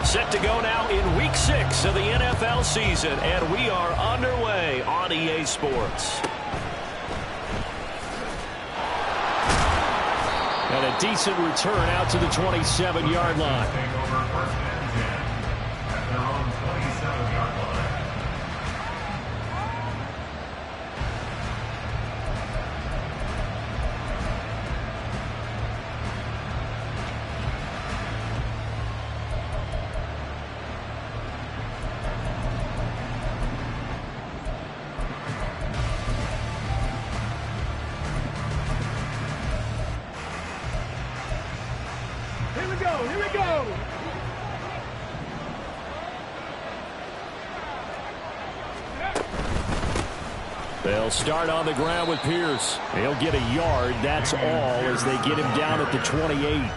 Set to go now in Week 6 of the NFL season, and we are underway on EA Sports. And a decent return out to the 27-yard line. Here we go. They'll start on the ground with Pierce. He'll get a yard, that's all, as they get him down at the 28.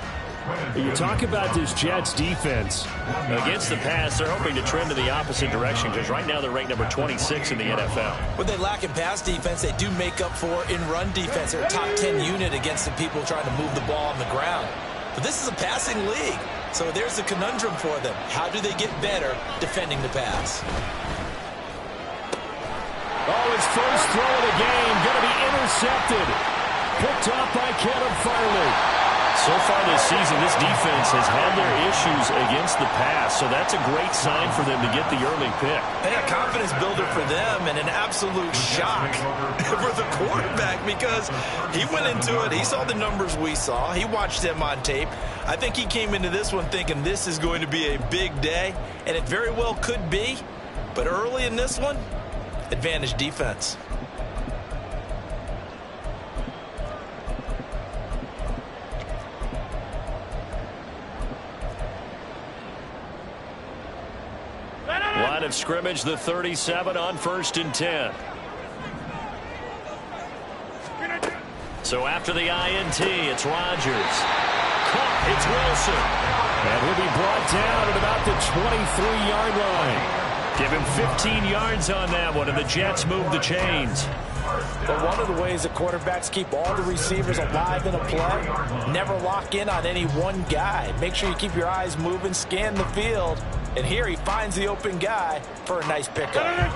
You talk about this Jets defense. Against the pass, they're hoping to trend in the opposite direction because right now they're ranked number 26 in the NFL. When they lack in pass defense, they do make up for in run defense. They're a top 10 unit against the people trying to move the ball on the ground. But this is a passing league, so there's a conundrum for them. How do they get better defending the pass? Oh, his first throw of the game going to be intercepted. Picked off by Caleb Farley. So far this season, this defense has had their issues against the pass, so that's a great sign for them to get the early pick. And a confidence builder for them and an absolute shock for the quarterback because he went into it. He saw the numbers we saw. He watched them on tape. I think he came into this one thinking this is going to be a big day, and it very well could be. But early in this one, advantage defense. Line of scrimmage, the 37 on 1st and 10. So after the INT, it's Rodgers. Caught, it's Wilson. And he'll be brought down at about the 23-yard line. Give him 15 yards on that one, and the Jets move the chains. But one of the ways the quarterbacks keep all the receivers alive in a play, never lock in on any one guy. Make sure you keep your eyes moving, scan the field. And here he finds the open guy for a nice pickup.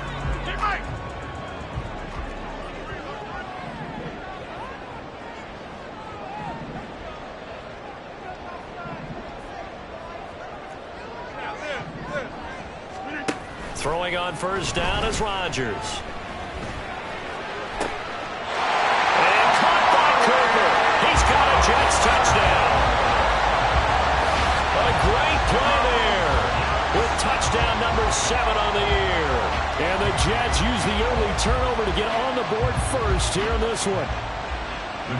Throwing on 1st down is Rodgers. And caught by Cooper. He's got a Jets touchdown. A great play there, with touchdown number 7 on the year. And the Jets use the early turnover to get on the board first here in this one.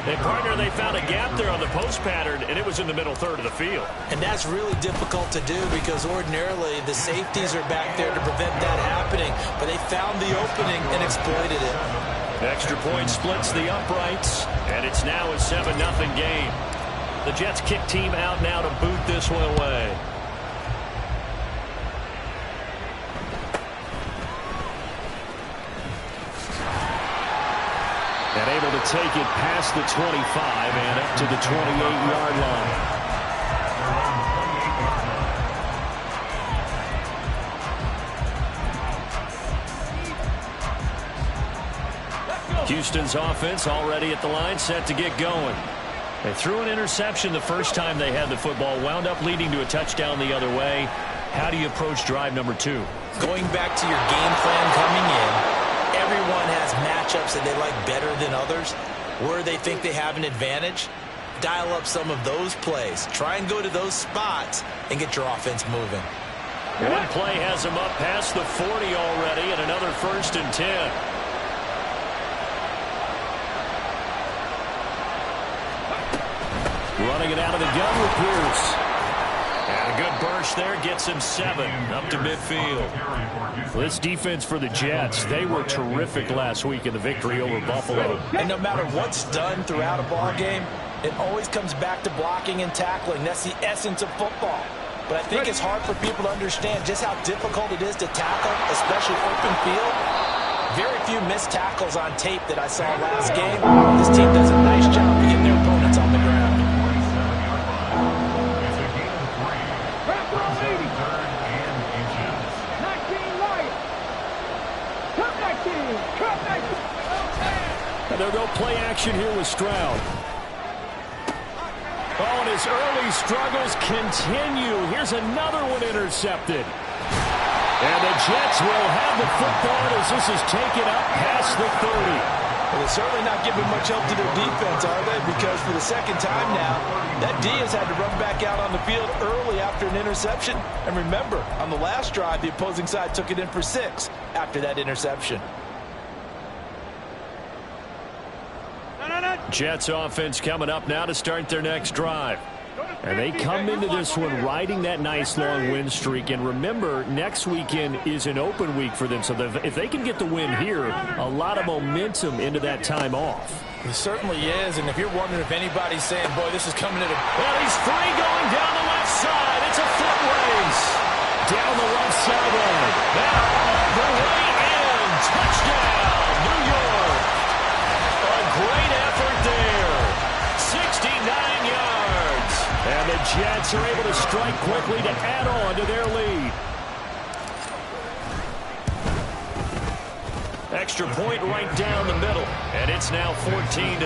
And, partner, they found a gap there on the post pattern, and it was in the middle third of the field. And that's really difficult to do because ordinarily the safeties are back there to prevent that happening. But they found the opening and exploited it. Extra point splits the uprights, and it's now a 7-0 game. The Jets kick team out now to boot this one away. And able to take it past the 25 and up to the 28-yard line. Houston's offense already at the line, set to get going. They threw an interception the first time they had the football, wound up leading to a touchdown the other way. How do you approach drive number 2? Going back to your game plan coming in, everyone has matchups that they like better than others. Where they think they have an advantage, dial up some of those plays. Try and go to those spots and get your offense moving. One play has him up past the 40 already, and another 1st and 10. Running it out of the gun with Pierce. And a good burst there gets him 7 up to midfield. This defense for the Jets, they were terrific last week in the victory over Buffalo. And no matter what's done throughout a ball game, it always comes back to blocking and tackling. That's the essence of football. But I think it's hard for people to understand just how difficult it is to tackle, especially open field. Very few missed tackles on tape that I saw last game. This team does a nice job of getting their opponents on the ground. action here with Stroud. Oh, and his early struggles continue. Here's another one intercepted. And the Jets will have the football as this is taken up past the 30. Well, they're certainly not giving much help to their defense, are they? Because for the second time now, that D has had to run back out on the field early after an interception. And remember, on the last drive, the opposing side took it in for 6 after that interception. Jets offense coming up now to start their next drive. And they come into this one riding that nice long win streak. And remember, next weekend is an open week for them. So if they can get the win here, a lot of momentum into that time off. It certainly is. And if you're wondering if anybody's saying, boy, this is coming at a... Well, he's free going down the left side. It's a foot race. Down the left sideline. Now all the way in. Touchdown, New York. A great effort there. 69 yards. And the Jets are able to strike quickly to add on to their lead. Extra point right down the middle. And it's now 14-0.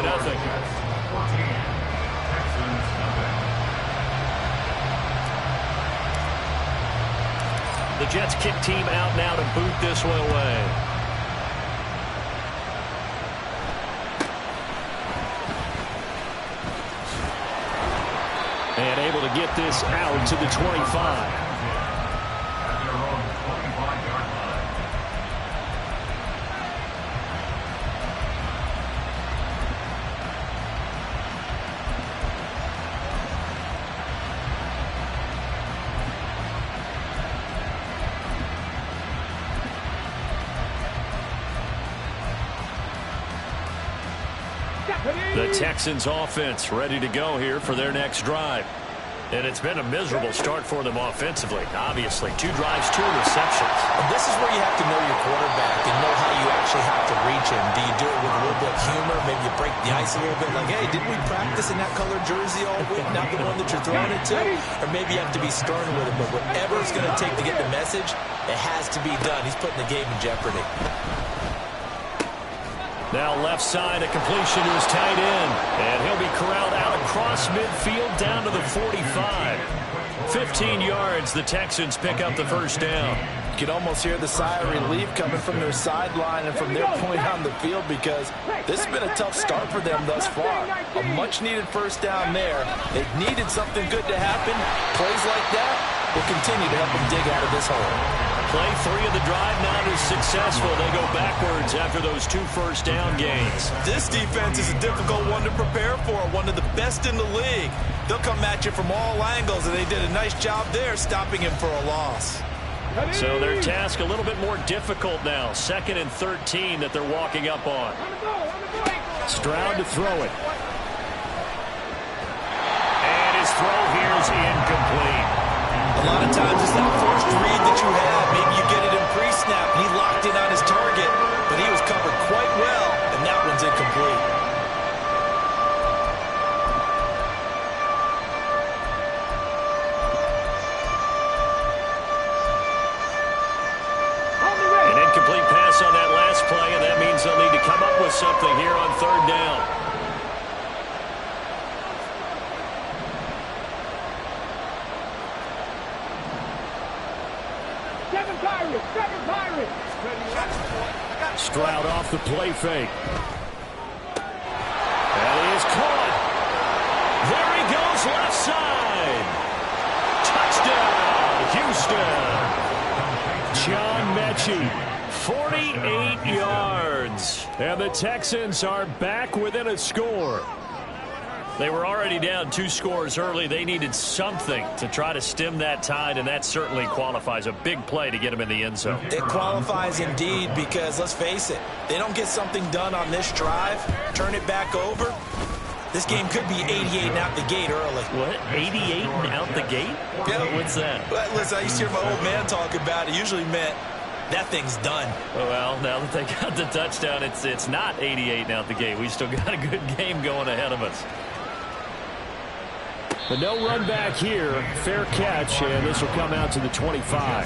The Jets kick team out now to boot this one away. And able to get this out to the 25. The Texans offense ready to go here for their next drive. And it's been a miserable start for them offensively. Obviously, 2 drives, 2 receptions. And this is where you have to know your quarterback and know how you actually have to reach him. Do you do it with a little bit of humor? Maybe you break the ice a little bit like, hey, didn't we practice in that colored jersey all week? Not the one that you're throwing it to? Or maybe you have to be stern with him. But whatever it's going to take to get the message, it has to be done. He's putting the game in jeopardy. Now left side, a completion to his tight end. And he'll be corralled out across midfield down to the 45. 15 yards, the Texans pick up the first down. You can almost hear the sigh of relief coming from their sideline and from their point on the field because this has been a tough start for them thus far. A much-needed first down there. They needed something good to happen. Plays like that will continue to help them dig out of this hole. Play 3 of the drive not as successful. They go backwards after those 2 first down gains. This defense is a difficult one to prepare for, one of the best in the league. They'll come at you from all angles, and they did a nice job there stopping him for a loss. So their task a little bit more difficult now. 2nd and 13 that they're walking up on. Stroud to throw it. And his throw here is incomplete. A lot of times it's that first read that you have. Maybe you get it in pre-snap, and he locked in on his target, but he was covered quite well, and that one's incomplete. An incomplete pass on that last play, and that means they'll need to come up with something here on 3rd down. Stroud off the play fake. And he is caught. There he goes left side. Touchdown, Houston. John Mechie, 48 yards. And the Texans are back within a score. They were already down 2 scores early. They needed something to try to stem that tide, and that certainly qualifies. A big play to get them in the end zone. It qualifies indeed because, let's face it, they don't get something done on this drive, turn it back over, this game could be 88 and out the gate early. What? 88 and out the gate? Yeah. What's that? Well, listen, I used to hear my old man talk about it. It usually meant that thing's done. Well, now that they got the touchdown, it's not 88 and out the gate. We still got a good game going ahead of us. But no run back here. Fair catch, and this will come out to the 25.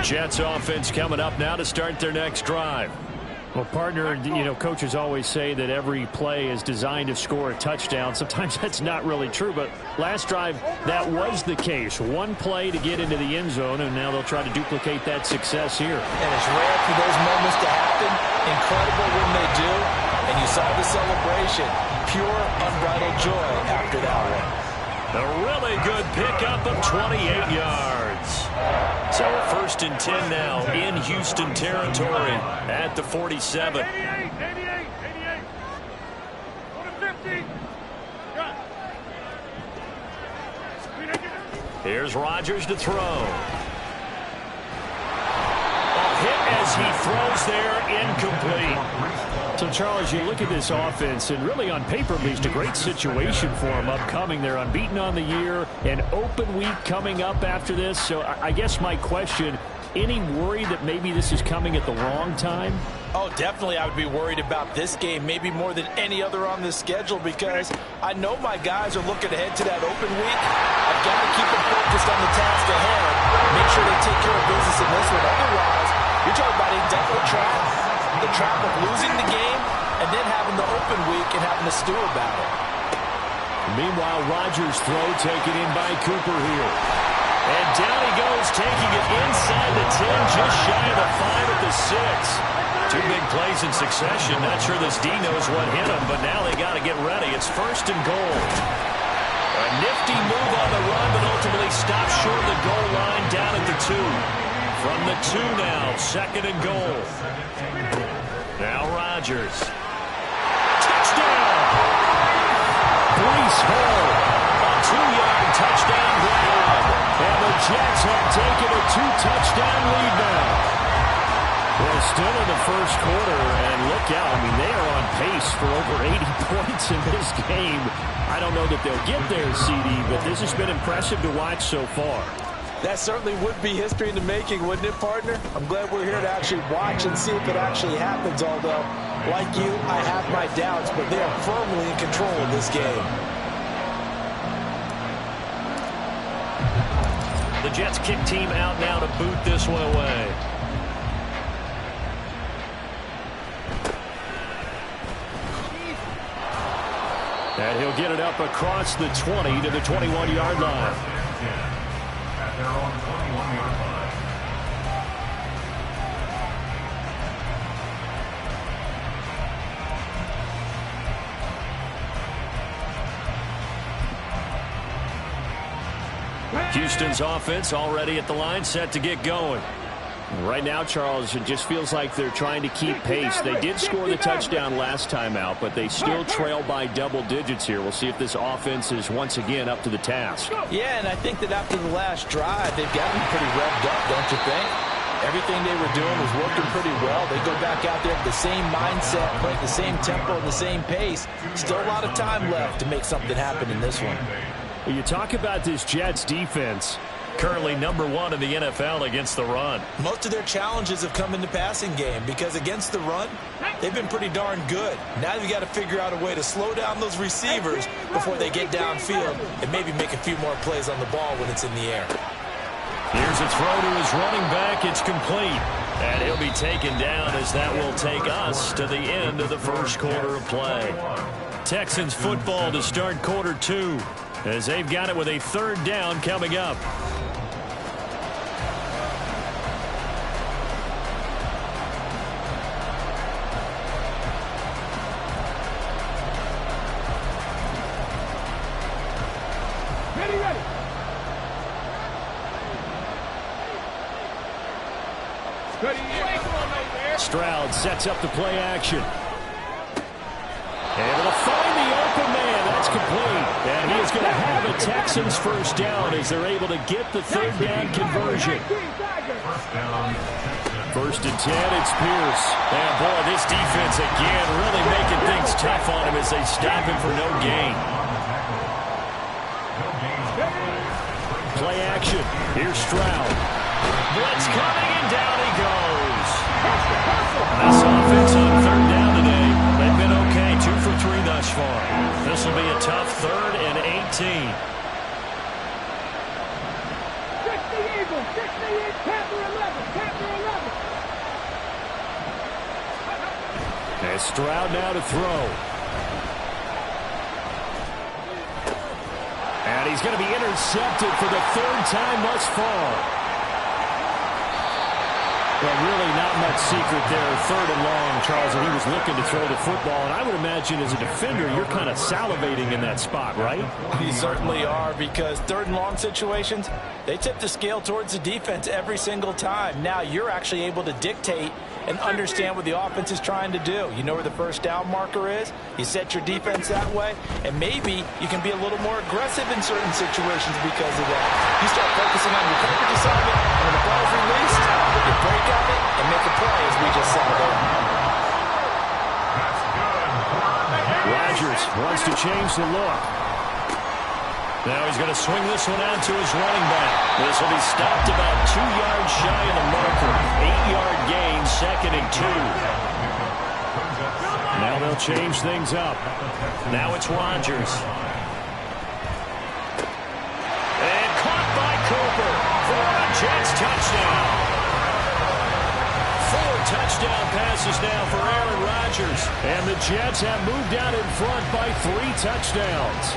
Jets offense coming up now to start their next drive. Well, partner, coaches always say that every play is designed to score a touchdown. Sometimes that's not really true, but last drive, that was the case. One play to get into the end zone, and now they'll try to duplicate that success here. And it's rare for those moments to happen. Incredible when they do. And you saw the celebration. Pure, unbridled joy after that one. A really good pickup of 28 yards. So 1st and 10 now in Houston territory at the 47. 88. Go to 50. Here's Rodgers to throw. Hit as he throws there, incomplete. So, Charles, you look at this offense, and really on paper, at least a great situation for them upcoming. They're unbeaten on the year, an open week coming up after this. So I guess my question, any worry that maybe this is coming at the wrong time? Oh, definitely I would be worried about this game, maybe more than any other on this schedule, because I know my guys are looking ahead to that open week. I've got to keep them focused on the task ahead, make sure they take care of business in this one. Otherwise, you're talking about a double trap, the trap of losing the game and then having the open week and having to stew about it. Meanwhile, Rodgers' throw taken in by Cooper here. And down he goes, taking it inside the 10, just shy of the 5 at the 6. 2 big plays in succession. Not sure this D knows what hit him, but now they got to get ready. It's 1st and goal. A nifty move on the run, but ultimately stopped short of the goal line down at the 2. From the 2 now, 2nd and goal. Now Rodgers. Touchdown! Breece Hall, a 2-yard touchdown grab. And the Jets have taken a 2-touchdown lead now. Well, still in the first quarter, and look out. I mean, they are on pace for over 80 points in this game. I don't know that they'll get there, CD, but this has been impressive to watch so far. That certainly would be history in the making, wouldn't it, partner? I'm glad we're here to actually watch and see if it actually happens, although, like you, I have my doubts, but they are firmly in control of this game. The Jets kick team out now to boot this one away. And he'll get it up across the 20 to the 21-yard line. Their own 21-yard line. Houston's offense already at the line, set to get going. Right now, Charles, it just feels like they're trying to keep pace. They did score the touchdown last time out, but they still trail by double digits here. We'll see if this offense is once again up to the task. Yeah, and I think that after the last drive, they've gotten pretty revved up, don't you think? Everything they were doing was working pretty well. They go back out there with the same mindset, playing the same tempo and the same pace. Still a lot of time left to make something happen in this one. Well, you talk about this Jets defense. Currently number 1 in the NFL against the run. Most of their challenges have come in the passing game because against the run, they've been pretty darn good. Now you've got to figure out a way to slow down those receivers before they get downfield and maybe make a few more plays on the ball when it's in the air. Here's a throw to his running back. It's complete. And he'll be taken down as that will take us to the end of the first quarter of play. Texans football to start quarter 2 as they've got it with a 3rd down coming up. Stroud sets up the play action. Able to find the open man. That's complete. And he is going to have a Texans first down as they're able to get the 3rd down conversion. First and 10, it's Pierce. And boy, this defense again really making things tough on him as they stop him for no gain. Play action. Here's Stroud. Blitz coming, and down he goes. This offense on 3rd down today, they've been okay. 2 for 3 thus far. This will be a tough 3rd and 18. And Stroud now to throw. And he's going to be intercepted for the third time thus far. Well, really not much secret there. Third and long, Charles, and he was looking to throw the football. And I would imagine as a defender, you're kind of salivating in that spot, right? You certainly are, because third and long situations, they tip the scale towards the defense every single time. Now you're actually able to dictate and understand what the offense is trying to do. You know where the first down marker is. You set your defense that way, and maybe you can be a little more aggressive in certain situations because of that. You start focusing on your coverage assignment, and when the ball's released, you break out it and make a play, as we just saw there. Rodgers wants to change the look. Now he's going to swing this one out to his running back. This will be stopped about 2 yards shy of the marker. 8-yard gain, 2nd and 2. Now they'll change things up. Now it's Rodgers. And caught by Cooper for a Jets touchdown. 4 touchdown passes now for Aaron Rodgers. And the Jets have moved out in front by 3 touchdowns.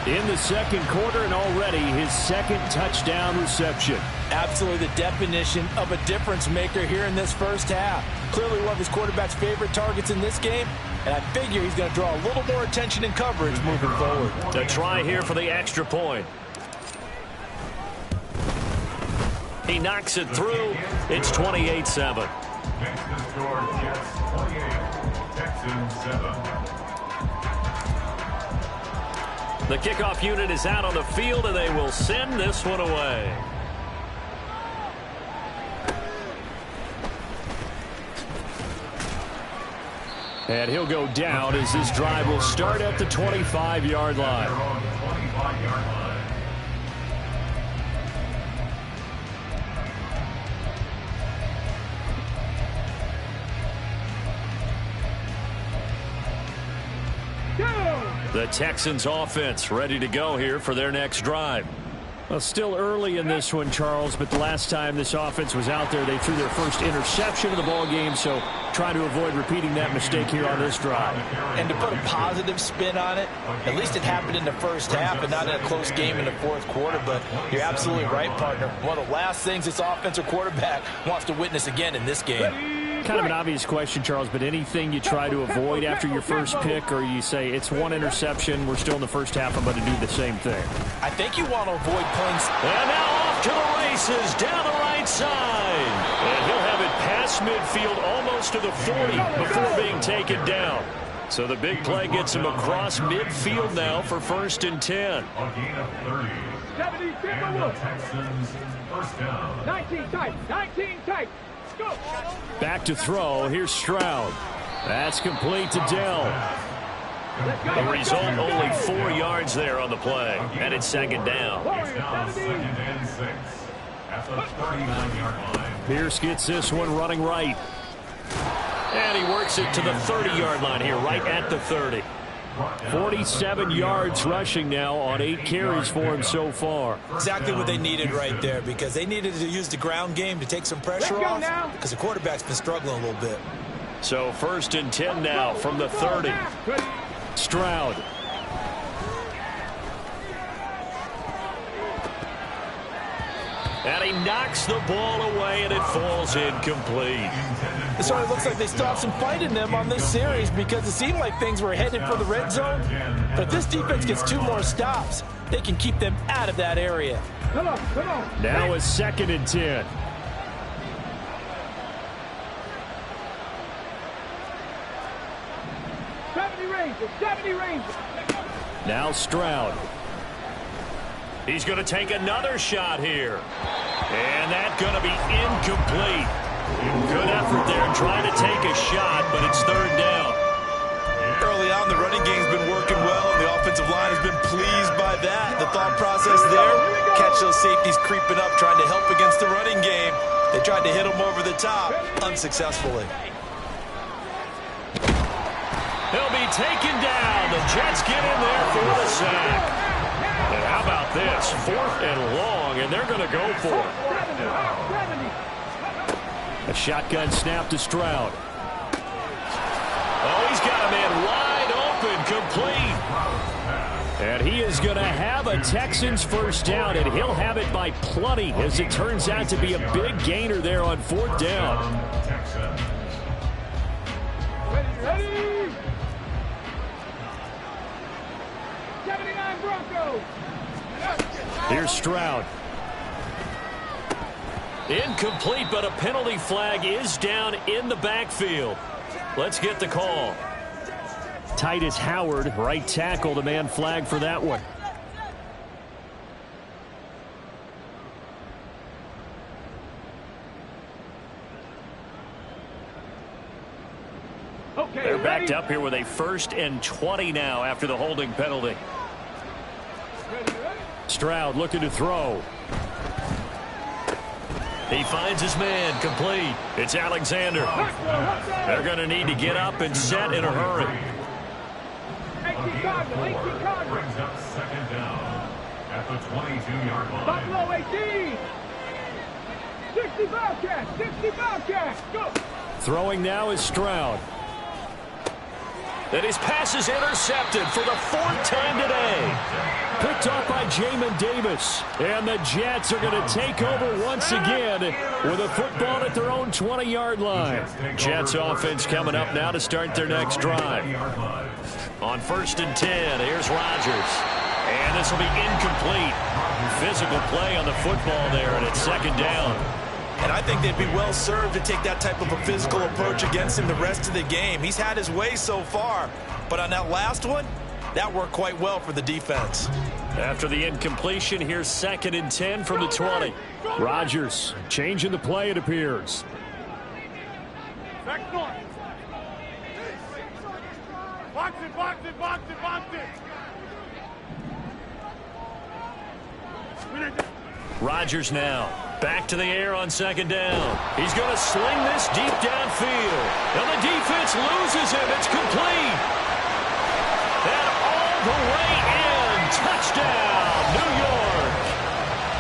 In the second quarter, and already his 2nd touchdown reception. Absolutely the definition of a difference maker here in this first half. Clearly one of his quarterback's favorite targets in this game, and I figure he's going to draw a little more attention and coverage moving forward. A try here for the extra point. He knocks it through. It's 28-7. Next to score, Jets 28, Texans 7. The kickoff unit is out on the field, and they will send this one away. And he'll go down as this drive will start at the 25-yard line. The Texans offense ready to go here for their next drive. Well, still early in this one, Charles, but the last time this offense was out there, they threw their first interception of the ball game, so try to avoid repeating that mistake here on this drive. And to put a positive spin on it, at least it happened in the first half and not in a close game in the fourth quarter, but you're absolutely right, partner. One of the last things this offensive quarterback wants to witness again in this game. Kind of an obvious question, Charles, but anything you try to avoid after your first pick, or you say it's 1 interception, we're still in the first half, I'm going to do the same thing? I think you want to avoid playing. And now off to the races down the right side. And he'll have it past midfield almost to the 40 before being taken down. So the big play gets him across midfield now for 1st and 10. A gain of 30. And the Texans first down. 19 tight, 19 tight. Go. Back to throw. Here's Stroud. That's complete to Dell. The result, only 4 yards there on the play. And it's 2nd down. It's now 2nd and 6 at the 39-yard line. Pierce gets this one running right. And he works it to the 30-yard line here, right at the 30. 47 yards rushing now on 8 carries for him so far. Exactly what they needed right there, because they needed to use the ground game to take some pressure off, because the quarterback's been struggling a little bit. So 1st and 10 now from the 30. Stroud. And he knocks the ball away, and it falls incomplete. It certainly looks like they still have some fight in them on this series, because it seemed like things were headed for the red zone. But if this defense gets 2 more stops, they can keep them out of that area. Come on, come on. Now is 2nd and 10. Now Stroud. He's going to take another shot here. And that's going to be incomplete. Good effort there trying to take a shot, but it's 3rd down. Early on, the running game's been working well, and the offensive line has been pleased by that. The thought process there, catch those safeties creeping up, trying to help against the running game. They tried to hit them over the top, unsuccessfully. He'll be taken down. The Jets get in there for the sack. And how about this? 4th and long, and they're going to go for it. A shotgun snap to Stroud. Oh, he's got a man wide open, complete. And he is going to have a Texans first down, and he'll have it by plenty as it turns out to be a big gainer there on 4th down. Ready? 79 Broncos. Here's Stroud. Incomplete, but a penalty flag is down in the backfield. Let's get the call. Titus Howard, right tackle, the man flag for that one. Okay, They're backed ready? up here with a 1st and 20 now after the holding penalty. Ready? Stroud looking to throw. He finds his man, complete. It's Alexander. They're going to need to get up and set in a hurry. 18 Cardinal, 18 Cardinal. Brings up 2nd down at the 22-yard line. Buffalo 18. 60 Bobcats, 60 Bobcats. Go. Throwing now is Stroud. And his pass is intercepted for the 4th time today. Picked off by Jamin Davis. And the Jets are going to take over once again with a football at their own 20-yard line. Jets offense coming up now to start their next drive. On 1st and 10, here's Rodgers. And this will be incomplete. Physical play on the football there, and it's 2nd down. And I think they'd be well served to take that type of a physical approach against him the rest of the game. He's had his way so far, but on that last one, that worked quite well for the defense. After the incompletion, here's 2nd and 10 from the 20. Rodgers changing the play, it appears. Back north. Box it, box it, box it, box it. Rodgers now back to the air on 2nd down. He's going to sling this deep downfield. And the defense loses him. It's complete. And all the way in. Touchdown, New York.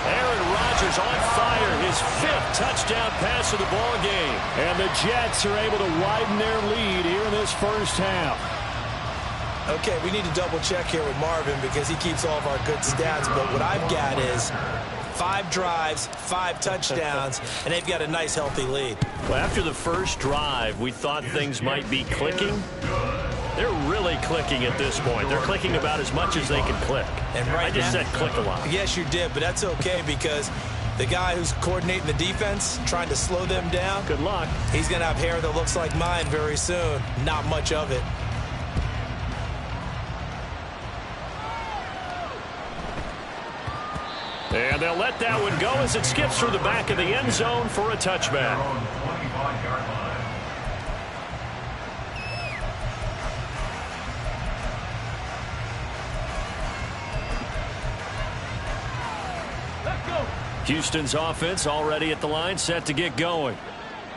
Aaron Rodgers on fire. His 5th touchdown pass of the ball game. And the Jets are able to widen their lead here in this first half. Okay, we need to double check here with Marvin because he keeps all of our good stats, but what I've got is 5 drives, 5 touchdowns, and they've got a nice, healthy lead. Well, after the first drive, we thought things might be clicking. They're really clicking at this point. They're clicking about as much as they can click. And right I just now, said click a lot. Yes, you did, but that's okay because the guy who's coordinating the defense, trying to slow them down, Good luck. he's going to have hair that looks like mine very soon. Not much of it. And they'll let that one go as it skips through the back of the end zone for a touchback. On 25-yard line. Let's go. Houston's offense already at the line, set to get going.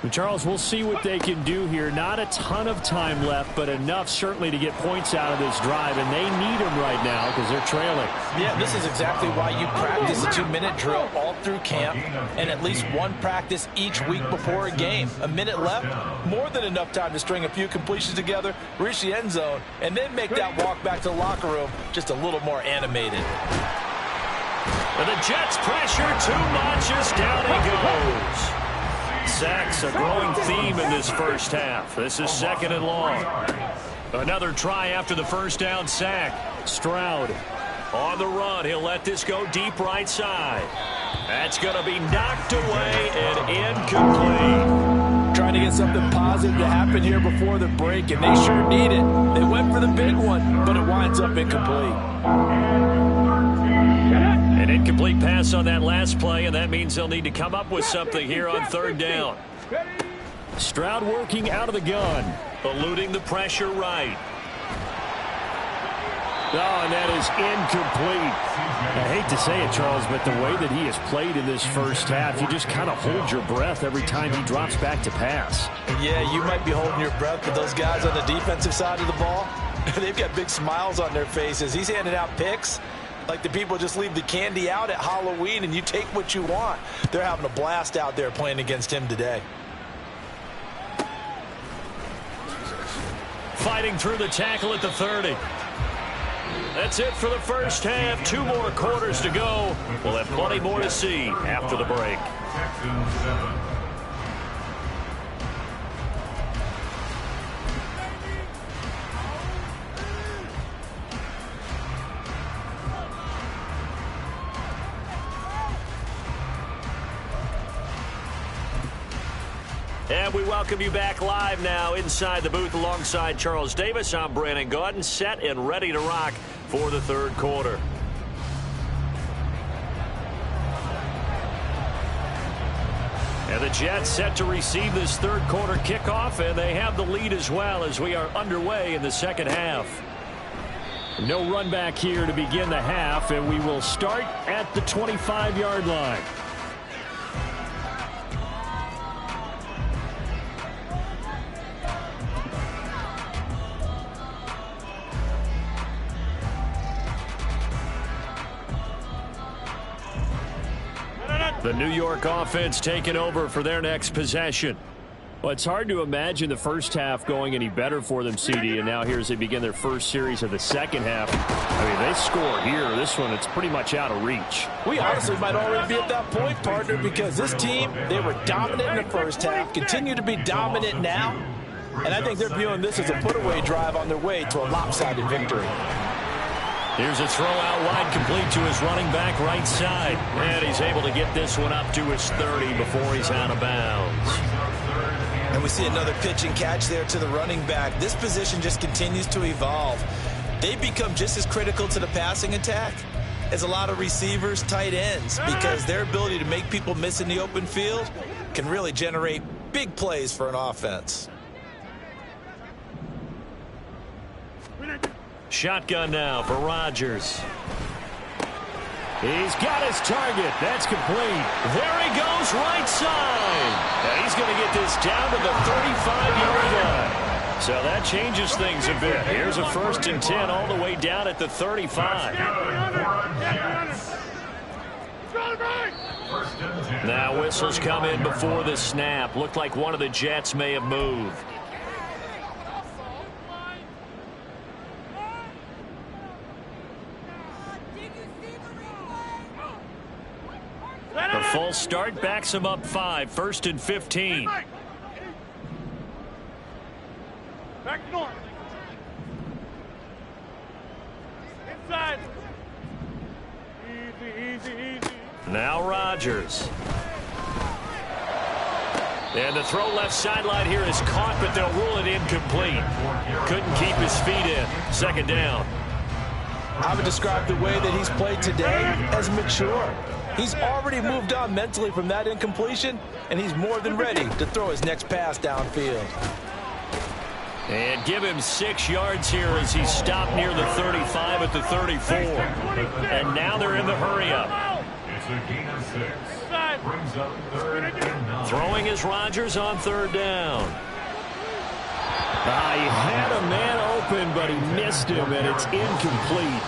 And Charles, we'll see what they can do here. Not a ton of time left, but enough certainly to get points out of this drive, and they need them right now because they're trailing. Yeah, this is exactly why you practice a 2-minute drill all through camp and at least one practice each week before a game. A minute left, more than enough time to string a few completions together, reach the end zone, and then make that walk back to the locker room just a little more animated. And the Jets pressure too much as down he goes. Sacks a growing theme in this first half. This is 2nd and long. Another try after the first down sack. Stroud on the run. He'll let this go deep right side. That's going to be knocked away and incomplete. Trying to get something positive to happen here before the break, and they sure need it. They went for the big one, but it winds up incomplete. An incomplete pass on that last play, and that means they'll need to come up with something here on 3rd down. Stroud working out of the gun. Eluding the pressure right. Oh, and that is incomplete. I hate to say it, Charles, but the way that he has played in this first half, you just kind of hold your breath every time he drops back to pass. Yeah, you might be holding your breath, but those guys on the defensive side of the ball, they've got big smiles on their faces. He's handing out picks Like the people just leave the candy out at Halloween and you take what you want. They're having a blast out there playing against him today. Fighting through the tackle at the 30. That's it for the first half. 2 more quarters to go. We'll have plenty more to see after the break. Texans 7. And we welcome you back live now inside the booth alongside Charles Davis. I'm Brandon Gaudin, set and ready to rock for the third quarter. And the Jets set to receive this third quarter kickoff, and they have the lead as well as we are underway in the second half. No run back here to begin the half, and we will start at the 25-yard line. The New York offense taking over for their next possession. Well, it's hard to imagine the first half going any better for them, CD, and now here as they begin their first series of the second half. I mean, they score here. This one, it's pretty much out of reach. We honestly might already be at that point, partner, because this team, they were dominant in the first half, continue to be dominant now, and I think they're viewing this as a put-away drive on their way to a lopsided victory. Here's a throw out wide, complete to his running back right side. And he's able to get this one up to his 30 before he's out of bounds. And we see another pitch and catch there to the running back. This position just continues to evolve. They become just as critical to the passing attack as a lot of receivers, tight ends, because their ability to make people miss in the open field can really generate big plays for an offense. Shotgun now for Rodgers. He's got his target. That's complete. There he goes, right side. And he's going to get this down to the 35-yard line. So that changes things a bit. Here's a 1st and 10 all the way down at the 35. Now whistles come in before the snap. Looked like one of the Jets may have moved. The full start backs him up 5, 1st and 15. Back north. Inside. Easy. Now Rodgers. And the throw left sideline here is caught, but they'll rule it incomplete. Couldn't keep his feet in. 2nd down. I would describe the way that he's played today as mature. He's already moved on mentally from that incompletion, and he's more than ready to throw his next pass downfield. And give him 6 yards here as he's stopped near the 35 at the 34. And now they're in the hurry-up. It's a gain of 6. Brings up 3rd and 9. Throwing is Rodgers on 3rd down. He had a man open, but he missed him, and it's incomplete.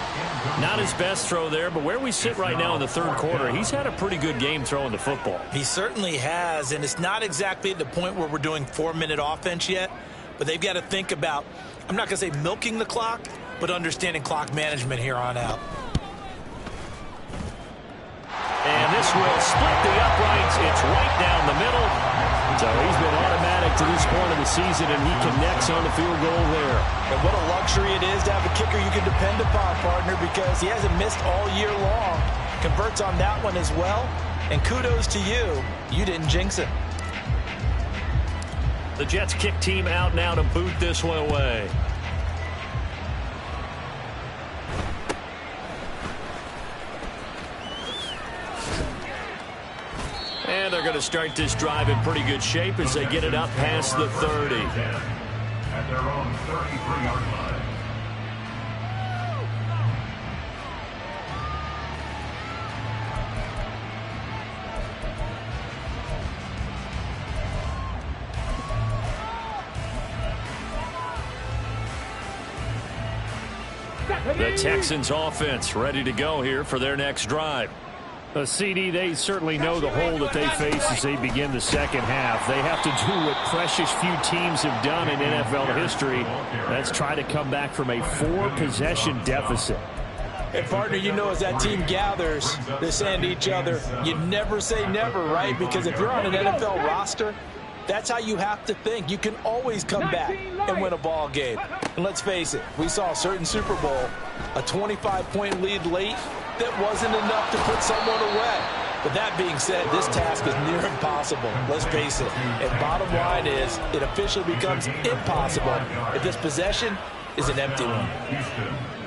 Not his best throw there, but where we sit right now in the third quarter, he's had a pretty good game throwing the football. He certainly has, and it's not exactly at the point where we're doing 4-minute offense yet, but they've got to think about, I'm not going to say milking the clock, but understanding clock management here on out. And this will split the uprights. It's right down the middle. So he's been automatic to this point of the season, and he connects on the field goal there. And what a luxury it is to have a kicker you can depend upon, partner, because he hasn't missed all year long. Converts on that one as well. And kudos to you. You didn't jinx it. The Jets kick team out now to boot this one away. And they're going to start this drive in pretty good shape as they get it up past the 30. At their own 33-yard line. The Texans offense ready to go here for their next drive. CD, they certainly know the hole that they face as they begin the second half. They have to do what precious few teams have done in NFL history. That's try to come back from a 4-possession deficit. And, partner, you know, as that team gathers, they're saying to each other, you never say never, right? Because if you're on an NFL roster, that's how you have to think. You can always come back and win a ball game. And let's face it, we saw a certain Super Bowl, a 25-point lead late, that wasn't enough to put someone away. But that being said, this task is near impossible. Let's face it. And bottom line is, it officially becomes impossible if this possession is an empty one.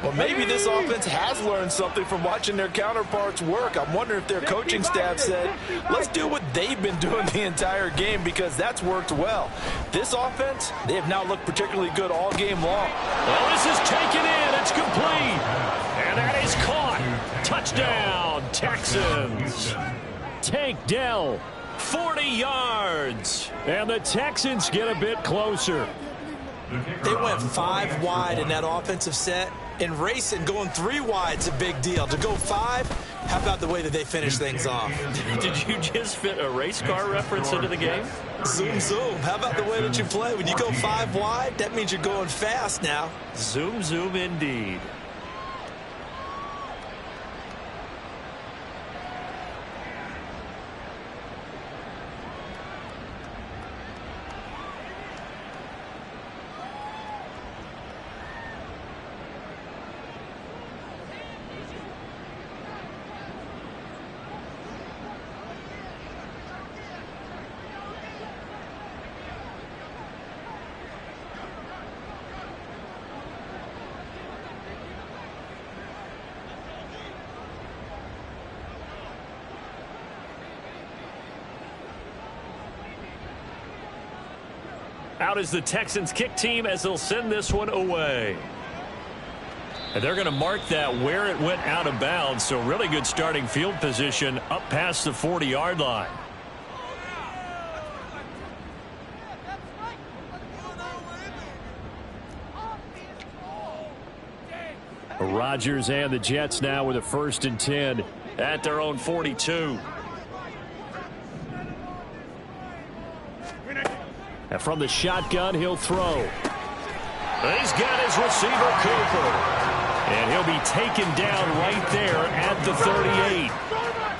Well, maybe this offense has learned something from watching their counterparts work. I'm wondering if their coaching staff said, let's do what they've been doing the entire game, because that's worked well. This offense, they have not looked particularly good all game long. Well, this is taken in. It's complete. And that is caught. Touchdown, Texans. Tank Dell. 40 yards. And the Texans get a bit closer. They went 5 wide in that offensive set. And racing, going 3 wide is a big deal. To go 5, how about the way that they finish things off? Did you just fit a race car reference into the game? Zoom, zoom. How about the way that you play? When you go 5 wide, that means you're going fast now. Zoom, zoom indeed. Out is the Texans kick team as they'll send this one away. And they're going to mark that where it went out of bounds. So really good starting field position up past the 40-yard line. Rodgers and the Jets now with a 1st and 10 at their own 42. And from the shotgun, he'll throw. He's got his receiver, Cooper. And he'll be taken down right there at the 38.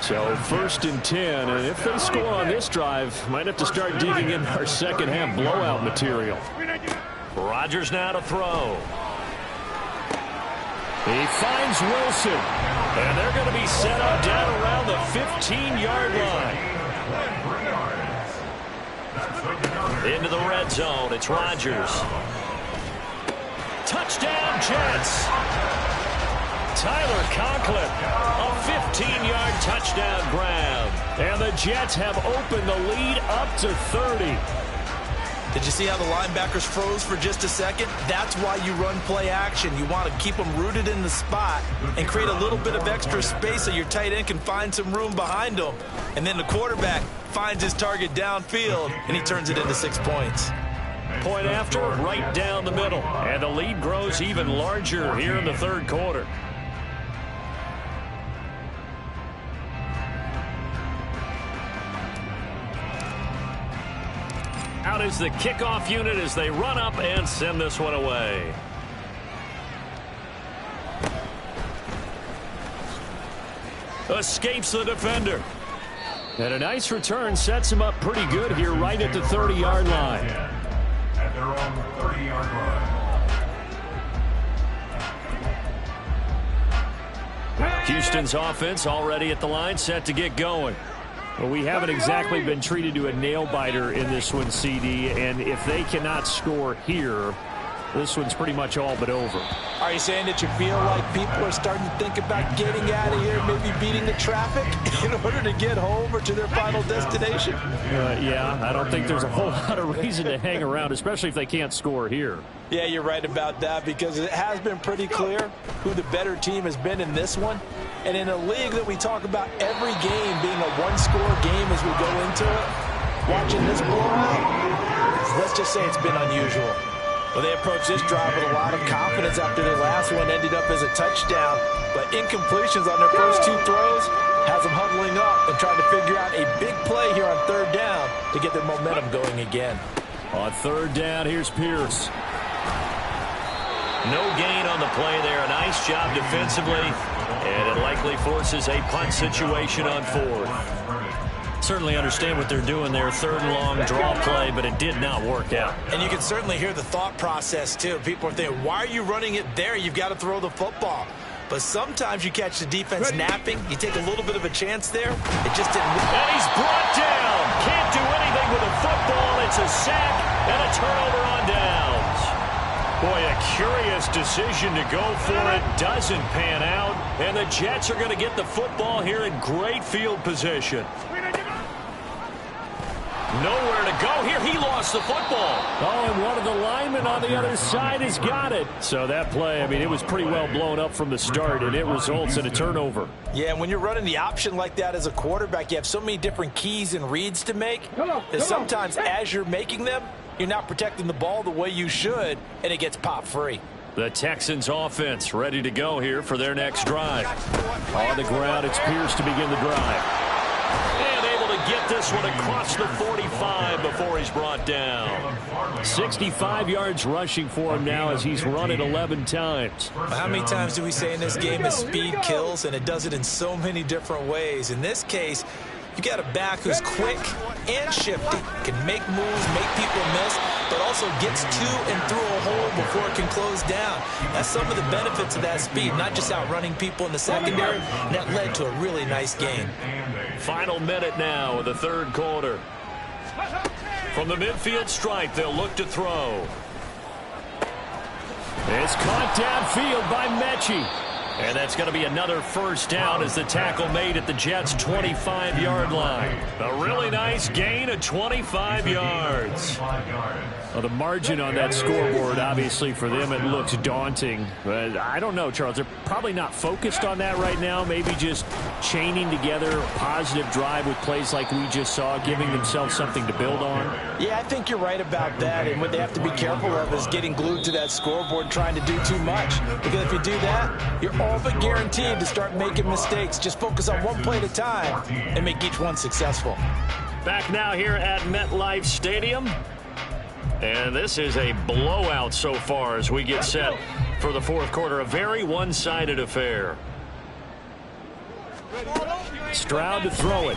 So 1st and 10, and if they score on this drive, might have to start digging in our second half blowout material. Rodgers now to throw. He finds Wilson. And they're going to be set up down around the 15-yard line. Into the red zone, it's Rodgers. Touchdown, Jets. Tyler Conklin, a 15-yard touchdown grab. And the Jets have opened the lead up to 30. Did you see how the linebackers froze for just a second? That's why you run play action. You want to keep them rooted in the spot and create a little bit of extra space so your tight end can find some room behind them. And then the quarterback finds his target downfield, and he turns it into 6 points. Point after, right down the middle. And the lead grows even larger here in the 3rd quarter. Out is the kickoff unit as they run up and send this one away. Escapes the defender. And a nice return sets him up pretty good here right at the 30-yard line. At their own 30-yard line. Houston's offense already at the line, set to get going. Well, we haven't exactly been treated to a nail-biter in this one, CD, and if they cannot score here, this one's pretty much all but over. Are you saying that you feel like people are starting to think about getting out of here, maybe beating the traffic in order to get home or to their final destination? Yeah, I don't think there's a whole lot of reason to hang around, especially if they can't score here. Yeah, you're right about that, because it has been pretty clear who the better team has been in this one. And in a league that we talk about every game being a one-score game as we go into it, watching this blowout, let's just say it's been unusual. Well, they approached this drive with a lot of confidence after their last one ended up as a touchdown. But incompletions on their first 2 throws has them huddling up and trying to figure out a big play here on 3rd down to get their momentum going again. On 3rd down, here's Pierce. No gain on the play there. A nice job defensively. And it likely forces a punt situation on 4th. Certainly understand what they're doing there. 3rd and long draw play, but it did not work out. And you can certainly hear the thought process, too. People are thinking, why are you running it there? You've got to throw the football. But sometimes you catch the defense napping. You take a little bit of a chance there. It just didn't work. And he's brought down. Can't do anything with a football. It's a sack and a turnover on downs. Boy, a curious decision to go for it. Doesn't pan out. And the Jets are going to get the football here in great field position. Nowhere to go here. He lost the football. Oh, and one of the linemen on the other side has got it. So that play, I mean, it was pretty well blown up from the start, and it results in a turnover. Yeah, and when you're running the option like that as a quarterback, you have so many different keys and reads to make that sometimes as you're making them, you're not protecting the ball the way you should, and it gets popped free. The Texans offense ready to go here for their next drive. On the ground, it's Pierce to begin the drive. And able to get this one across the 45 before he's brought down. 65 yards rushing for him now as he's run it 11 times. How many times do we say in this game that speed kills, and it does it in so many different ways? In this case, you got a back who's quick and shifty, can make moves, make people miss, but also gets to and through a hole before it can close down. That's some of the benefits of that speed, not just outrunning people in the secondary, and that led to a really nice game. Final minute now of the 3rd quarter. From the midfield stripe, they'll look to throw. It's caught downfield by Mechie. And that's going to be another 1st down as the tackle made at the Jets' 25-yard line. A really nice gain of 25 yards. Well, the margin on that scoreboard, obviously, for them, it looks daunting. But I don't know, Charles. They're probably not focused on that right now. Maybe just chaining together a positive drive with plays like we just saw, giving themselves something to build on. Yeah, I think you're right about that. And what they have to be careful of is getting glued to that scoreboard trying to do too much. Because if you do that, you're all but guaranteed to start making mistakes. Just focus on one play at a time and make each one successful. Back now here at MetLife Stadium. And this is a blowout so far as we get set for the 4th quarter. A very one-sided affair. Stroud to throw it.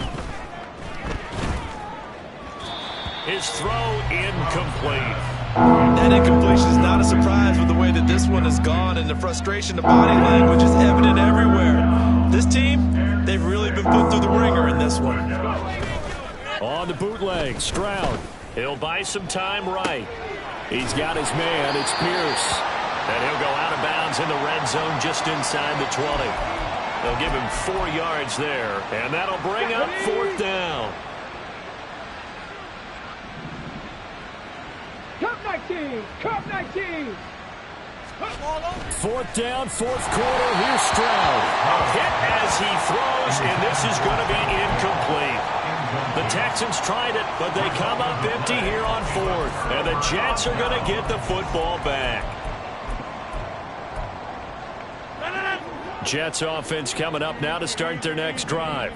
His throw incomplete. That incompletion is not a surprise with the way that this one has gone, and the frustration, the body language is evident everywhere. This team, they've really been put through the ringer in this one. On the bootleg, Stroud. He'll buy some time right. He's got his man. It's Pierce. And he'll go out of bounds in the red zone just inside the 20. They'll give him 4 yards there, and that'll bring up 4th down. Cup 19! Cup 19! 4th down, 4th quarter. Here's Stroud. A hit as he throws, and this is going to be incomplete. The Texans tried it, but they come up empty here on 4th. And the Jets are going to get the football back. Jets offense coming up now to start their next drive.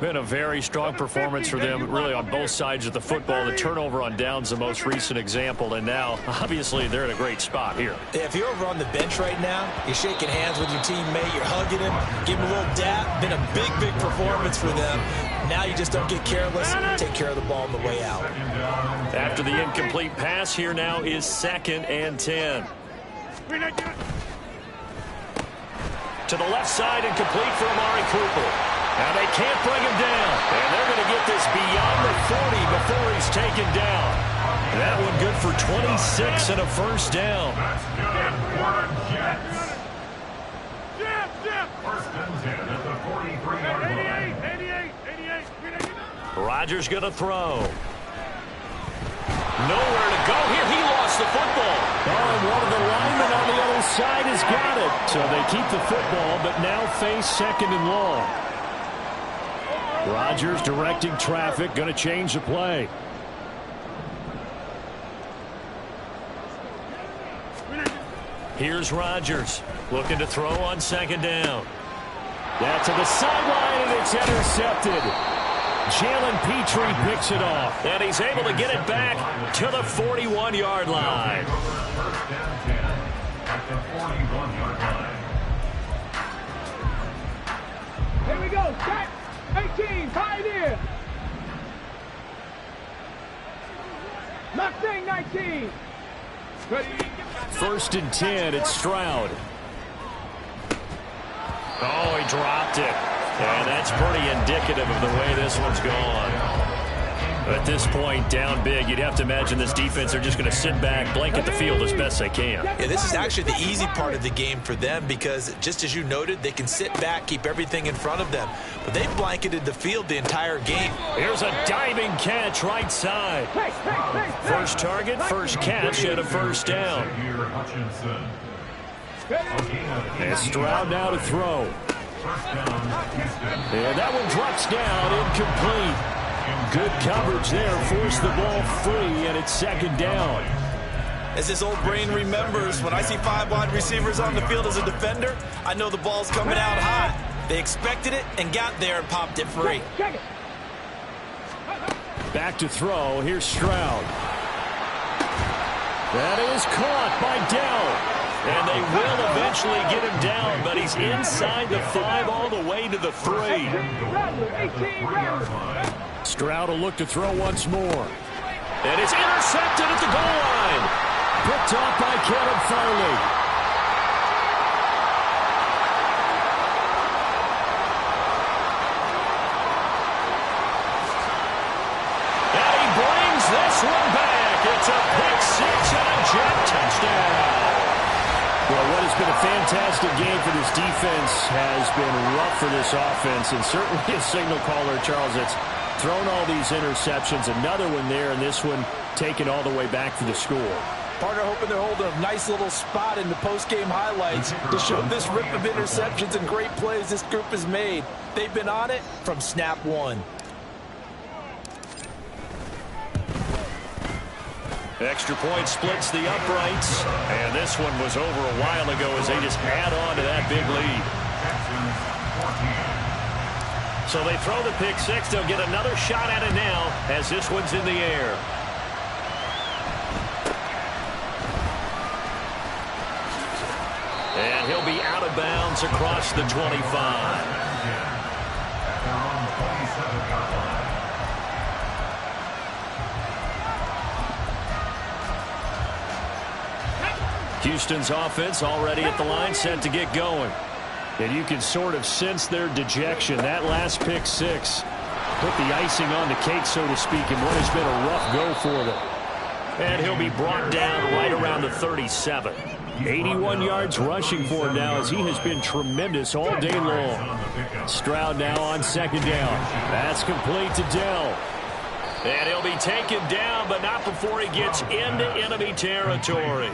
Been a very strong performance for them, really, on both sides of the football. The turnover on downs, the most recent example, and now, obviously, they're in a great spot here. Yeah, if you're over on the bench right now, you're shaking hands with your teammate, you're hugging him, giving him a little dap. Been a big, big performance for them. Now you just don't get careless, take care of the ball on the way out. After the incomplete pass, here now is 2nd and 10. To the left side and complete for Amari Cooper. Now they can't bring him down. And they're going to get this beyond the 40 before he's taken down. That one good for 26 and a 1st down. That's good for the Jets. 1st and 10 at the 43-yard line. 88! Rodgers going to throw. Nowhere to go here. He lost the football. Oh, and one of the linemen on the other side has got it. So they keep the football, but now face 2nd and long. Rodgers directing traffic, going to change the play. Here's Rodgers looking to throw on second down. That's to the sideline, and it's intercepted. Jalen Petrie picks it off. And he's able to get it back to the 41-yard line. First down 10 at the 41-yard line. Here we go. Set. 18. Pioneer. Mustang 19. Ready. First and 10, it's Stroud. Oh, he dropped it. And that's pretty indicative of the way this one's gone. At this point, down big, you'd have to imagine this defense are just going to sit back, blanket the field as best they can. Yeah, this is actually the easy part of the game for them because, just as you noted, they can sit back, keep everything in front of them. But they blanketed the field the entire game. Here's a diving catch right side. First target, first catch, and a first down. And Stroud now to throw. And that one drops down, incomplete. Good coverage there, forced the ball free, and it's second down. As this old brain remembers, when I see 5 wide receivers on the field as a defender, I know the ball's coming out hot. They expected it and got there and popped it free. Back to throw. Here's Stroud. That is caught by Dell. And they will eventually get him down, but he's inside the 5 all the way to the 3. Stroud will look to throw once more. And it's intercepted at the goal line. Picked off by Caleb Farley. And he brings this one back. It's a pick 6 and a jet touchdown. Well, what has been a fantastic game for this defense has been rough for this offense, and certainly a signal caller, Charles, that's thrown all these interceptions. Another one there, and this one taken all the way back for the score. Partner hoping they're holding a nice little spot in the post-game highlights to show this rip of interceptions and great plays this group has made. They've been on it from snap one. Extra point splits the uprights, and this one was over a while ago as they just add on to that big lead. So they throw the pick 6. They'll get another shot at it now as this one's in the air. And he'll be out of bounds across the 25. Houston's offense already at the line, set to get going. And you can sort of sense their dejection. That last pick 6 put the icing on the cake, so to speak, in what has been a rough go for them. And he'll be brought down right around the 37. 81 yards rushing for him now as he has been tremendous all day long. Stroud now on second down. That's complete to Dell. And he'll be taken down, but not before he gets into enemy territory.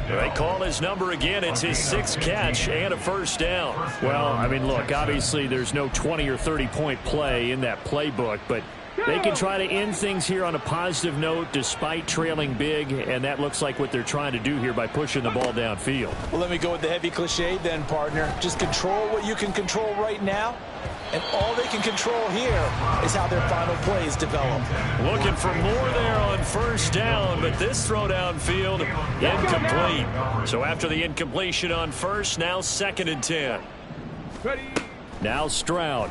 They call his number again. It's his 6th catch and a first down. Well, I mean, look, obviously there's no 20 or 30-point play in that playbook, but they can try to end things here on a positive note despite trailing big, and that looks like what they're trying to do here by pushing the ball downfield. Well, let me go with the heavy cliche then, partner. Just control what you can control right now. And all they can control here is how their final plays develop. Looking for more there on first down, but this throw downfield incomplete. So after the incompletion on first, now 2nd and 10. Now Stroud.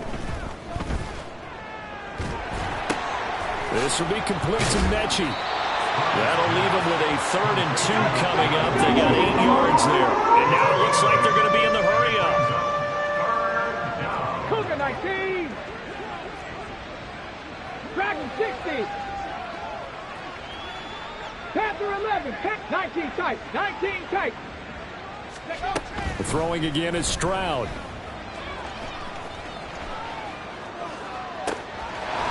This will be complete to Mechie. That'll leave them with a 3rd and 2 coming up. They got 8 yards there. And now it looks like they're going to be in the hurry-up. Cougar 19. Dragon 60. Panther 11. 19 tight. 19 tight. The throwing again is Stroud.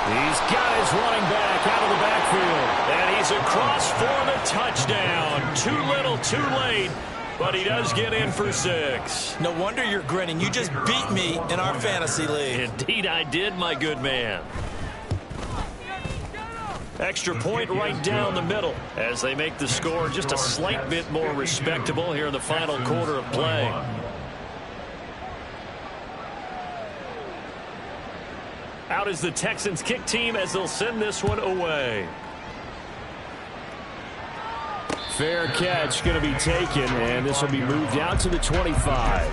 He's got his running back out of the backfield. And he's across for the touchdown. Too little, too late. But he does get in for 6. No wonder you're grinning. You just beat me in our fantasy league. Indeed I did, my good man. Extra point right down the middle as they make the score just a slight bit more respectable here in the final quarter of play. Out is the Texans kick team as they'll send this one away. Fair catch going to be taken, and this will be moved out to the 25.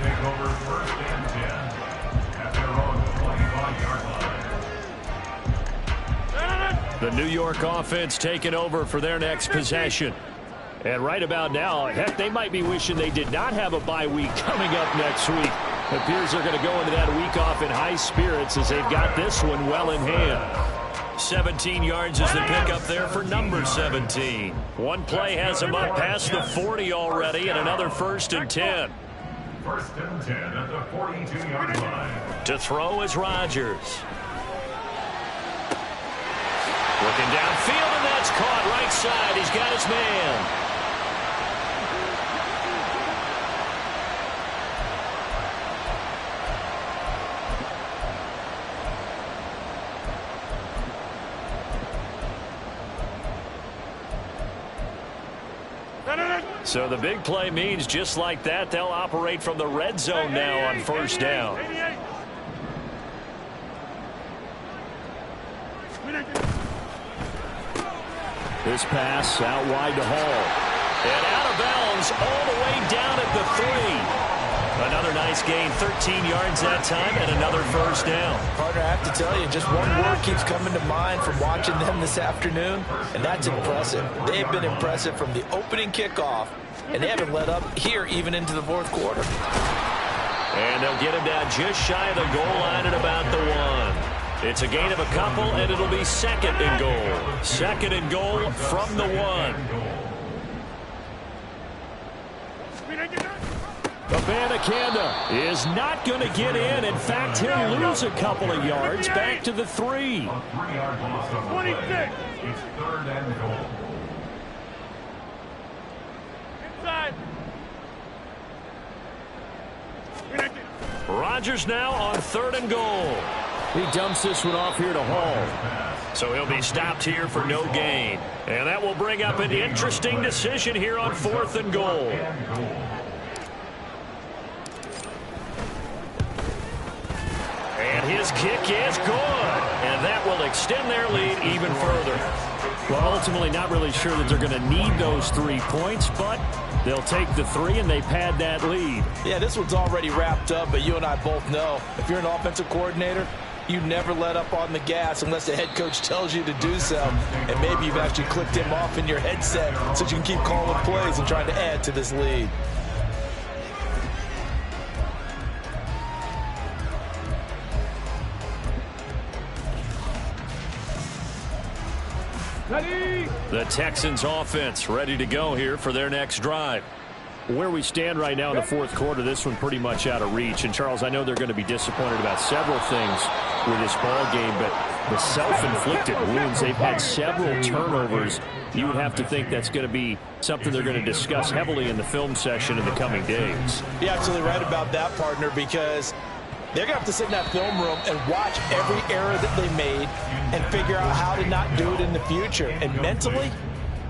The New York offense taking over for their next possession. And right about now, heck, they might be wishing they did not have a bye week coming up next week. It appears they're going to go into that week off in high spirits as they've got this one well in hand. 17 yards is the pickup there for number 17. One play has him up past the 40 already, and another 1st and 10. 1st and 10 at the 42-yard line. To throw is Rodgers. Looking downfield, and that's caught right side. He's got his man. So the big play means just like that, they'll operate from the red zone now on 1st down. This pass out wide to Hall. And out of bounds all the way down at the 3. Another nice gain, 13 yards that time, and another 1st down. Partner, I have to tell you, just one word keeps coming to mind from watching them this afternoon, and that's impressive. They've been impressive from the opening kickoff, and they haven't let up here even into the 4th quarter. And they'll get him down just shy of the goal line at about the 1. It's a gain of a couple, and it'll be 2nd and goal. 2nd and goal from the 1. Abanikanda is not going to get in. In fact, he'll lose a couple of yards back to the 3. A 3-yard loss on 26. It's 3rd and goal. Inside. Rodgers now on 3rd and goal. He dumps this one off here to Hall. So he'll be stopped here for no gain. And that will bring up an interesting decision here on 4th and goal. And his kick is good. And that will extend their lead even further. Well, ultimately not really sure that they're going to need those 3 points, but they'll take the 3 and they pad that lead. Yeah, this one's already wrapped up, but you and I both know if you're an offensive coordinator, you never let up on the gas unless the head coach tells you to do so. And maybe you've actually clicked him off in your headset so you can keep calling plays and trying to add to this lead. Ready. The Texans offense ready to go here for their next drive. Where we stand right now in the 4th quarter, this one pretty much out of reach. And, Charles, I know they're going to be disappointed about several things with this ball game, but the self-inflicted wounds, they've had several turnovers. You would have to think that's going to be something they're going to discuss heavily in the film session in the coming days. You're absolutely right about that, partner, because they're going to have to sit in that film room and watch every error that they made and figure out how to not do it in the future. And mentally,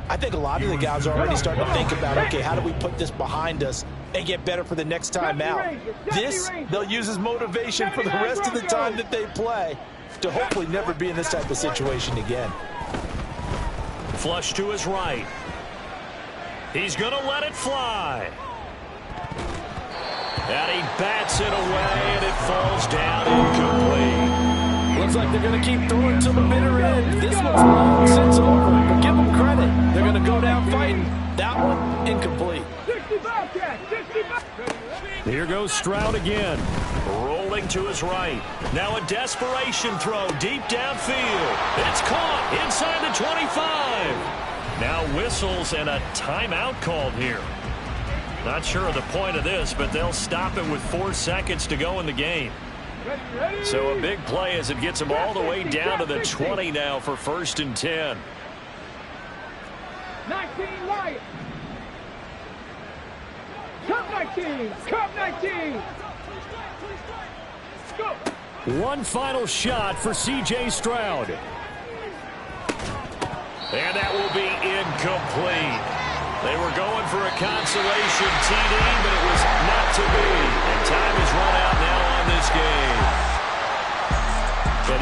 I think a lot of the guys are already starting to think about, okay, how do we put this behind us and get better for the next time out? This, they'll use as motivation for the rest of the time that they play to hopefully never be in this type of situation again. Flush to his right. He's going to let it fly. And he bats it away, and it falls down incomplete. Looks like they're going to keep throwing to the bitter end. This one's long since over, but give them credit. They're going to go down fighting. That one, incomplete. 65 catch, 65. Here goes Stroud again. Rolling to his right. Now a desperation throw deep downfield. It's caught inside the 25. Now whistles and a timeout called here. Not sure of the point of this, but they'll stop it with 4 seconds to go in the game. So a big play as it gets them all the way down to the 20 now for 1st and 10. 19 Lions. Cup 19. Cup 19. Go. One final shot for C.J. Stroud. They were going for a consolation TD, but it was not to be. And